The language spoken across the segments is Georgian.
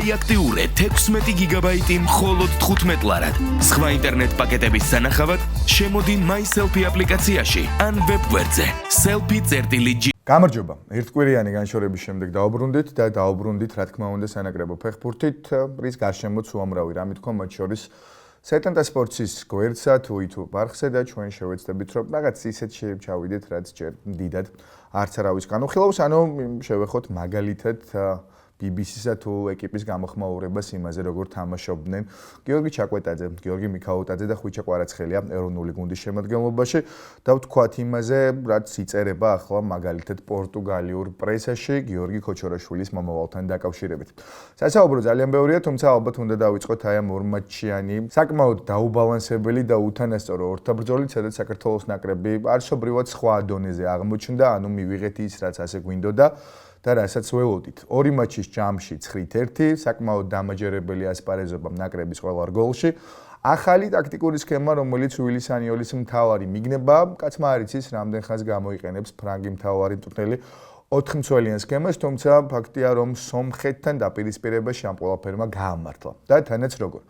გაიაქტიურე 16 გიგაბაიტი მხოლოდ 15 ლარად. სხვა ინტერნეტ პაკეტების სანახავად შემოდი MySelfie აპლიკაციაში ან ვებგვერდზე selfie.g. გამარჯობა. ერთკვირიანი განშორების შემდეგ დაუბრუნდით და დაუბრუნდით, რა თქმა უნდა, სანაკრებო ფეხბურთით, რის გარშემოც უამრავი რამე თქვა, მათ შორის სეტანტა სპორტის გვერდსა თუ YouTube არხზე და ჩვენ შევეცდებით, რომ რაღაც ისეთ შევჩავიდეთ, რაც ჯერ დიდად არც არავის განუხილავს, ანუ შევეხოთ მაგალითად BBC-სა თუ ეკიპის გამოხმაურებას იმაზე, როგორ თამაშობდნენ გიორგი ჩაკვეტაძე, გიორგი მიქაუტაძე და ხვიჩა კვარაცხელია ეროვნული გუნდის შემადგენლობაში და ვთქვათ იმაზე, რაც იწერება ახლა მაგალითად პორტუგალიურ პრესაში გიორგი ქოჩორაშვილის მომავალთან დაკავშირებით. სასაუბრო ძალიან ბევრია, თუმცა ალბათ უნდა დავიწყოთ აი ამ ორმატჩიანი, საკმაოდ დაუბალანსებელი და უთანასწორო ორთაბრძოლით, სადაც საქართველოს ნაკრები არსობრივად სხვა დონეზე აღმოჩნდა, ანუ მივიღეთ ის, რაც ასე გვინდოდა. და რასაც ველოდით. ორი მატჩის ჯამში 9-1, საკმაოდ დამაჯერებელი ასპარეზობა ნაკრების ყველა გოლში. ახალი ტაქტიკური სქემა, რომელიც უილი სანიოლის მთავარი მიგნება, კაცმა არ იცის, რამდენ ხანს გამოიყენებს ფრანგი მთავარი მწვრთნელი 4 მცველიან სქემას, თუმცა ფაქტია, რომ სომხეთთან დაპირისპირებაში ამ ყველაფერმა გაამართლა. და თანაც როგორ.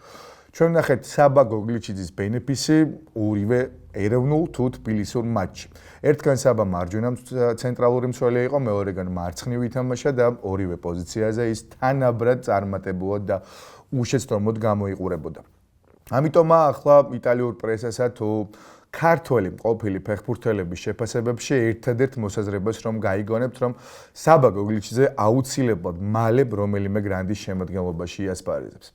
ჩვენ ვნახეთ საბა გოგლიჩიძის ბენეფისი ორივე ეროვნულ თუ თბილისურ მატჩში. ერთგან საბა მარჯვენა ცენტრალური მცველი იყო, მეორეგან მარცხნივ ითამაშა და ორივე პოზიციაზე ის თანაბრად წარმატებულად და უშეცდომოდ გამოიყურებოდა. ამიტომ ახლა იტალიურ პრესასა თუ ქართველი ყოფილი ფეხბურთელების შეფასებებში ერთადერთ მოსაზრებას რომ გაიგონებთ, რომ საბა გოგლიჩიძე აუცილებლად მალე რომელიმე გრანდის შემადგენლობაში იასპარეზებს.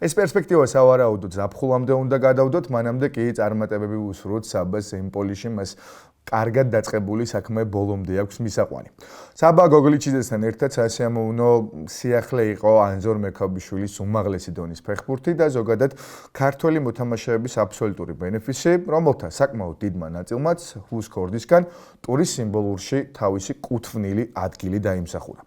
ეს პერსპექტივა სავარაუდოდ ზაფხულამდე უნდა გადავდოთ, მანამდე კი წარმატებები უსურვოთ საბას ემპოლიში, მას კარგად დაწყებული საქმე ბოლომდე აქვს მისაყვანი. საბა გოგლიჩიძესთან ერთად სასიამოვნო სიახლე იყო ანზორ მექაბიშვილის უმაღლესი დონის ფეხბურთი და ზოგადად ქართველი მოთამაშეების აბსოლუტური ბენეფისი, რომელთა საკმაოდ დიდმა ნაწილმაც ჰუსქორდისგან ტურის სიმბოლურში თავისი კუთვნილი ადგილი დაიმსახურა.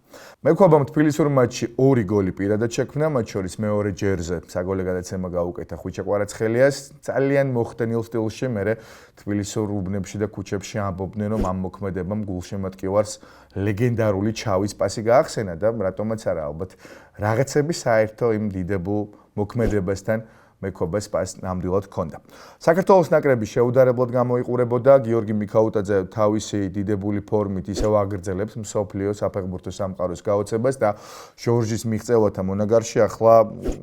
მექვაბამ თბილისურ მატჩში 2 გოლი პირადად შექმნა, მათ შორის მეორე ჯერზე საგოლე გადაცემა გაუკეთა ხვიჩა კვარაცხელიას, ძალიან მოხდენილ სტილში, მერე თბილისურ უბნებში და ქუჩებში ამბობდნენ, რომ ამ მოქმედებამ გულშემატკივარს ლეგენდარული ჩავის პასი გაახსენა და რატომაც არა, ალბათ რაღაცები საერთო იმ დიდებულ მოქმედებასთან მექობას პას ნამდვილად ჰქონდა. საქართველოს ნაკრები შეუდარებლად გამოიყურებოდა, გიორგი მიქაუტაძე თავისი დიდებული ფორმით ისევ აგრძელებს მსოფლიო საფეხბურთო სამყაროს გაოცებას და ჟორჟის მიღწევათა მონაგარში ახლა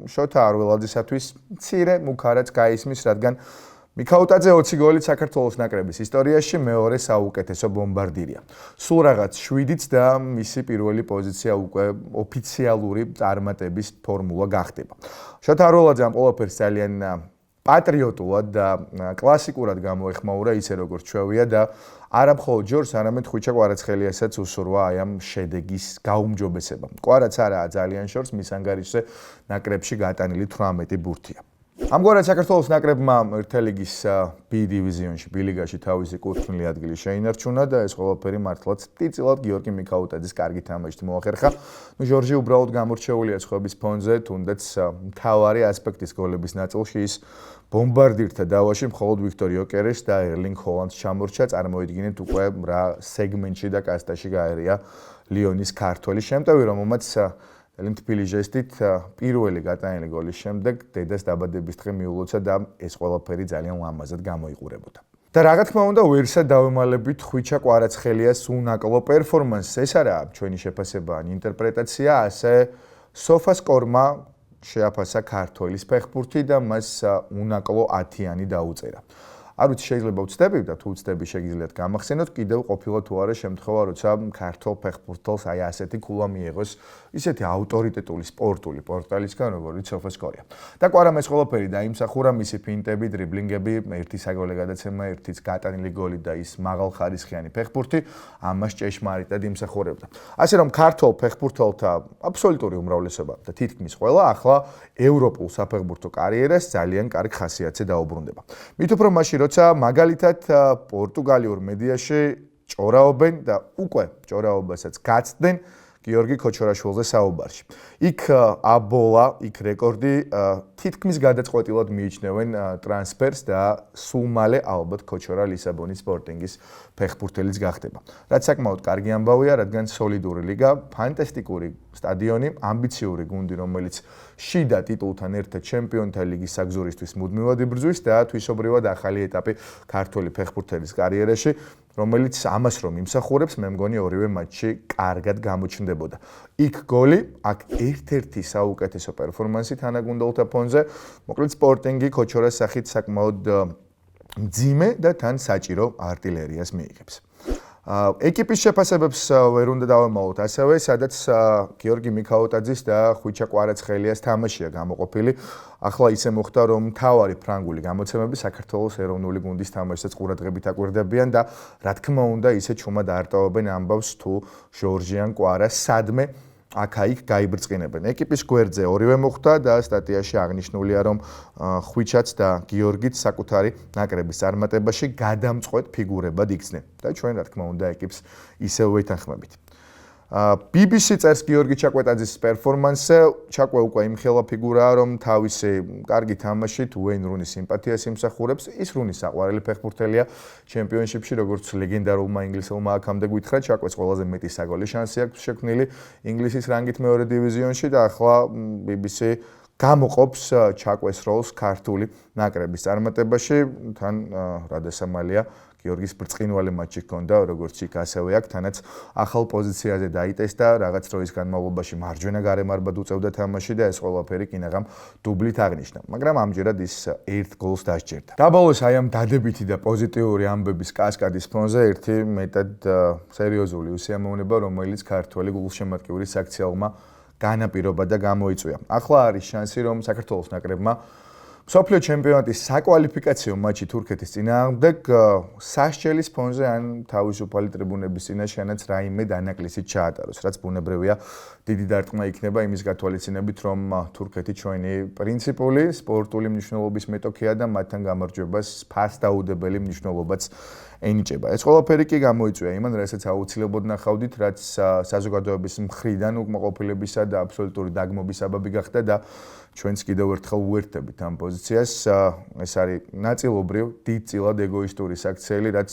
შოთა არველაძისათვის მცირე მუქარაც გაისმის, რადგან მიქაუტაძე 20 გოლით საქართველოს ნაკრების ისტორიაში მეორე საუკეთესო ბომბარდირია. სულ რაღაც 7-ით და მისი პირველი პოზიცია უკვე ოფიციალური წარმატების ფორმულა გახდება. შოთა არველაძე ამ ყველაფერს ძალიან პატრიოტულად და კლასიკურად გამოეხმაურა, ისე როგორც ჩვევია და არა მხოლოდ ჯორს, არამედ ხვიჩა კვარაცხელიასაც უსურვა აი ამ შედეგის გაუმჯობესება. კვარაც არაა ძალიან შორს, მის ანგარიშზე ნაკრებში გატანილი 18 ბურთია. ამგვარად საქართველოს ნაკრებმა ერთა ლიგის B დივიზიონში, B ლიგაში თავისი კუთვნილი ადგილი შეინარჩუნა და ეს ყველაფერი მართლაც ტიცილად გიორგი მიქაუტაძის კარგი თამაშით მოახერხა. ჟორჟი უბრალოდ გამორჩეულია ცხობის ფონზე, თუნდაც მთავარი ასპექტის გოლების ნაწილში ის ბომბარდირთა დავაში მხოლოდ ვიქტორ იოკერეს და ერლინგ ჰოლანდს ჩამორჩა, წარმოიდგინეთ უკვე რა სეგმენტში და კასტაში გაერია ლიონის ქართველი შემტევი, რომელმაც თბილი ჟესტით პირველი გატანილი გოლის შემდეგ დედას დაბადების დღე მიულოცა და ეს ყველაფერი ძალიან ლამაზად გამოიყურებოდა. და რა თქმა უნდა, ვერსად დავემალებით ხვიჩა კვარაცხელიას უნაკლო პერფორმანსს. ეს არაა ჩვენი შეფასება ან ინტერპრეტაცია, ასე სოფასკორმა შეაფასა ქართველის ფეხბურთი და მას უნაკლო 10-იანი დაუწერა. არ ვიცი, შეიძლება ვცდები და თუ ვცდები შეგიძლიათ გამახსენოთ, კიდევ ყოფილა თუ არა შემთხვევა, როცა ქართულ ფეხბურთელს აი ასეთი ქულა მიიღოს ისეთი ავტორიტეტული სპორტული პორტალისგან, როგორც სოფასკორია. და კვარამ ეს ყველაფერი დაიმსახურა, მისი ფინტები, დრიბლინგები, ერთი საგოლე გადაცემა, ერთიც გატანილი გოლი და ის მაღალხარისხიანი ფეხბურთი ამას ჭეშმარიტად იმსახურებდა. ასე რომ ქართულ ფეხბურთელთა აბსოლუტური უმრავლესობა და თითქმის ყველა ახლა ევროპულ საფეხბურთო კარიერას ძალიან კარგ ხასიათზე დაუბრუნდება. მით უფრო მაშინ როცა მაგალითად პორტუგალიურ მედიაში ჭორაობენ და უკვე ჭორაობასაც გაცდნენ გიორგი ქოჩორაშვილზე საუბარში. იქ აბოლა, იქ რეკორდი თითქმის გადაწყვეტილად მიიჩნევენ ტრანსფერს და სულ მალე ალბათ ქოჩორა ლისაბონის სპორტინგის ფეხბურთელიც გახდება. რაც საკმაოდ კარგი ამბავია, რადგან სოლიდური ლიგა, ფანტასტიკური სტადიონი, ამბიციური გუნდი, რომელიც შიდა ტიტულთან ერთად ჩემპიონთა ლიგის საგზურისთვის მუდმივად იბრძვის და თვისობრივად ახალი ეტაპი ქართველი ფეხბურთელის კარიერაში, რომელიც ამას რომ იმსახურებს, მე მგონი ორივე მატჩი კარგად გამოჩნდებოდა. იქ გოლი, აქ ერთ-ერთი საუკეთესო პერფორმანსი თანაგუნდელთა ფონზე, მოკლედ სპორტინგი ქოჩორას სახით საკმაოდ მძიმე და თან საჭირო არტილერიას მიიღებს. ეკიპის შეფასებებს ვერ უნდა დავამალოთ ასევე, სადაც გიორგი მიქაუტაძის და ხვიჩა კვარაცხელიას თამაშია გამოყოფილი. ახლა ისე მოხდა, რომ მთავარი ფრანგული გამოცემები საქართველოს ეროვნული გუნდის თამაშსაც ყურადღებით აკვირდებიან და რა თქმა უნდა, ისე ჩუმად არტოვებენ ამბავს თუ ჟორჟიან კვარა სადმე აქ-იქ გაიბრწყინებენ. ეკიპის გვერდზე ორივე მოხდა და სტატიაში აღნიშნულია, რომ ხვიჩაც და გიორგიც საკუთარი ნაკრების წარმატებაში გადამწყვეტ ფიგურებად იქცნენ და ჩვენ რა თქმა უნდა ეკიპს ისევ ვეთანხმებით. BBC წერს გიორგი ჩაკვეტაძის პერფორმანსზე, ჩაკვე უკვე იმხელა ფიგურაა, რომ თავისი კარგი თამაშით უეინ რუნის სიმპათიას იმსახურებს. ის რუნის საყვარელი ფეხბურთელია ჩემპიონშიპში, როგორც ლეგენდარულმა ინგლისელმა აქამდე გითხრა, ჩაკვეს ყველაზე მეტი საგოლე შანსი აქვს შექმნილი ინგლისის რანგით მეორე დივიზიონში და ახლა BBC გამოყოფს ჩაკვეს როლს ქართული ნაკრების წარმატებაში, თან რადასამალია გიორგის ბრწყინვალე მატჩი ჰქონდა, როგორც იქ ასევე აქ, თანაც ახალ პოზიციაზე დაიტესტა, რაღაც დროის განმავლობაში მარჯვენა გარემარბად უწევდა თამაში და ეს ყველაფერი კინაღამ დუბლით აღნიშნა. მაგრამ ამჯერად ის ერთ გოლს დასჯერდა. დაბოლოს აი ამ დადებითი და პოზიტიური ამბების კასკადის ფონზე ერთი მეტად სერიოზული უსიამოვნება, რომელიც ქართველი გულშემატკივრის საქციელმა განაპირობა და გამოიწვია. ახლა არის შანსი, რომ საქართველოს ნაკრებმა მსოფლიო ჩემპიონატის საკვალიფიკაციო მატჩი თურქეთის წინააღმდეგ სასჯელის ფონზე ან თავისუფალი ტრიბუნების წინაშენაც რაიმე დანაკლისით ჩაატაროს, რაც ბუნებრივია დიდი დარტყმა იქნება იმის გათვალისწინებით, რომ თურქეთი ჩვენი პრინციპული სპორტული მნიშვნელობის მეტოქეა და მათთან გამარჯვებას ფასდაუდებელი მნიშვნელობაც ენიჭება. ეს ყველაფერი კი გამოიწვია იმან, რასაც აუცილებლად ნახავდით, რაც საზოგადოების მხრიდან უკმაყოფილებისა და აბსოლუტური დაგმობის საბაბი გახდა და ჩვენც კიდევ ერთხელ უერთდებით ამ პოზიციას. ეს არის ნაწილობრივ დიდწილად ეგოისტური საქციელი, რაც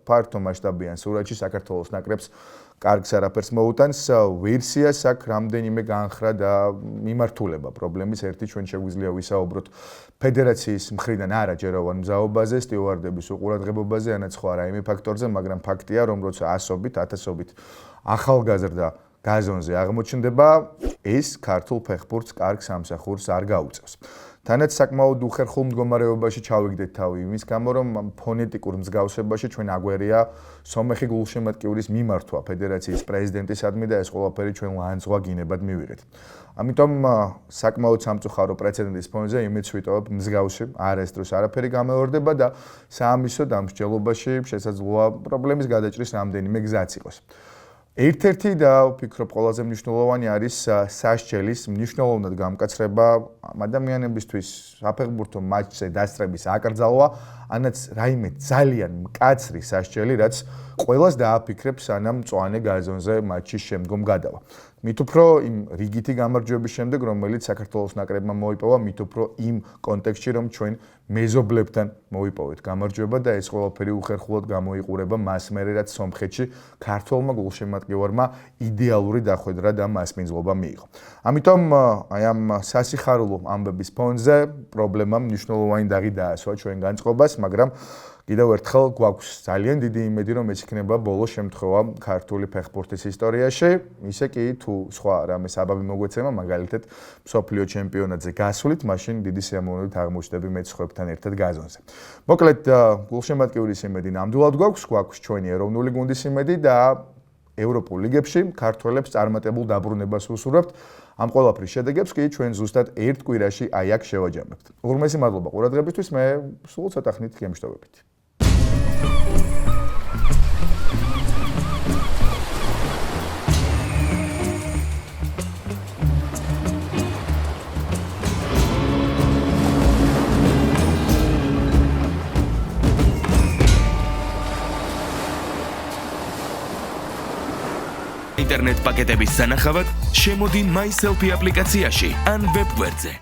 ფართო მასშტაბიან სურათში საქართველოს ნაკრებს კარგს არაფერს მოუტანს. ვერსიას აქ რამდენიმე განხრა და მიმართულება პრობლემის. ერთი ჩვენ შეგვიძლია ვისაუბროთ ფედერაციის მხრიდან არაჯეროვან მზაობაზე, სტიუარდების უყურადღებობაზე, ანაც სხვა რაიმე ფაქტორზე, მაგრამ ფაქტია, რომ როცა ასობით, ათასობით ახალგაზრდა გაზონზე აღმოჩნდება, ეს ქართულ ფეხბურთს კარგ სამსახურს არ გაუწევს. თანაც საკმაოდ უხერხულ მდგომარეობაში ჩავიგდეთ თავი იმის გამო, რომ ფონეტიკურ მსგავსებაში ჩვენ აგვერია სომეხი გულშემატკივრის მიმართვა ფედერაციის პრეზიდენტისადმი და ეს ყველაფერი ჩვენ ლანძღვა გინებად მივიღეთ. ამიტომ საკმაოდ სამწუხარო პრეცედენტის ფონზე იმედს ვიტოვებ მსგავსი არასდროს არაფერი გამეორდება და საამისო დამსჯელობაში შესაძლოა პრობლემის გადაჭრის რამდენიმე გზაც იყოს. ერთ-ერთი და ვფიქრობ ყველაზე მნიშვნელოვანი არის სასჯელის მნიშვნელოვნად გამკაცრება ადამიანებისთვის საფეხბურთო მატჩზე დასწრების აკრძალვა, ანაც რაიმე ძალიან მკაცრი სასჯელი, რაც ყველას დააფიქრებს, სანამ მწვანე გაზონზე მატჩის შემდგომ გადავა. მით უფრო იმ რიგითი გამარჯვების შემდეგ, რომელიც საქართველოს ნაკრებმა მოიპოვა, მით უფრო იმ კონტექსტში, რომ ჩვენ მეზობლებთან მოიპოვეთ გამარჯვება და ეს ყველაფერი უხერხულად გამოიყურება მას მერე, რაც სომხეთში ქართველმა გულშემატკივარმა იდეალური დახვედრა და მასპინძლობა მიიღო. ამიტომ აი ამ სასიხარულო ამბების ფონზე პრობლემამ მნიშვნელოვანი დაღი დაასვა ჩვენ განწყობას, მაგრამ კიდევ ერთხელ გვაქვს ძალიან დიდი იმედი, რომ ეს იქნება ბოლო შემთხვევა ქართული ფეხბურთის ისტორიაში. ისე კი თუ სხვა რამე საბაბი მოგვეცემა, მაგალითად მსოფლიო ჩემპიონატზე გასვლით, მაშინ დიდი სიამოვნებით აღმოჩნდები მეც სხვებთან ერთად გაზონზე. მოკლედ, გულშემატკივრის იმედი ნამდვილად გვაქვს ჩვენი ეროვნული გუნდის იმედი და ევროპულ ლიგებში ქართველებს წარმატებულ დაბრუნებას ვუსურვებთ. ამ ყველაფრის შედეგებს კი ჩვენ ზუსტად ერთ კვირაში აი აქ შევაჯამებთ. უღრმესი მადლობა ყურადღებისთვის, მე სულ ცოტა ხნით გემშვიდობებით. ინტერნეტ პაკეტების სანახავად შემოდი MySelfie აპლიკაციაში ან ვებ გვერდზე.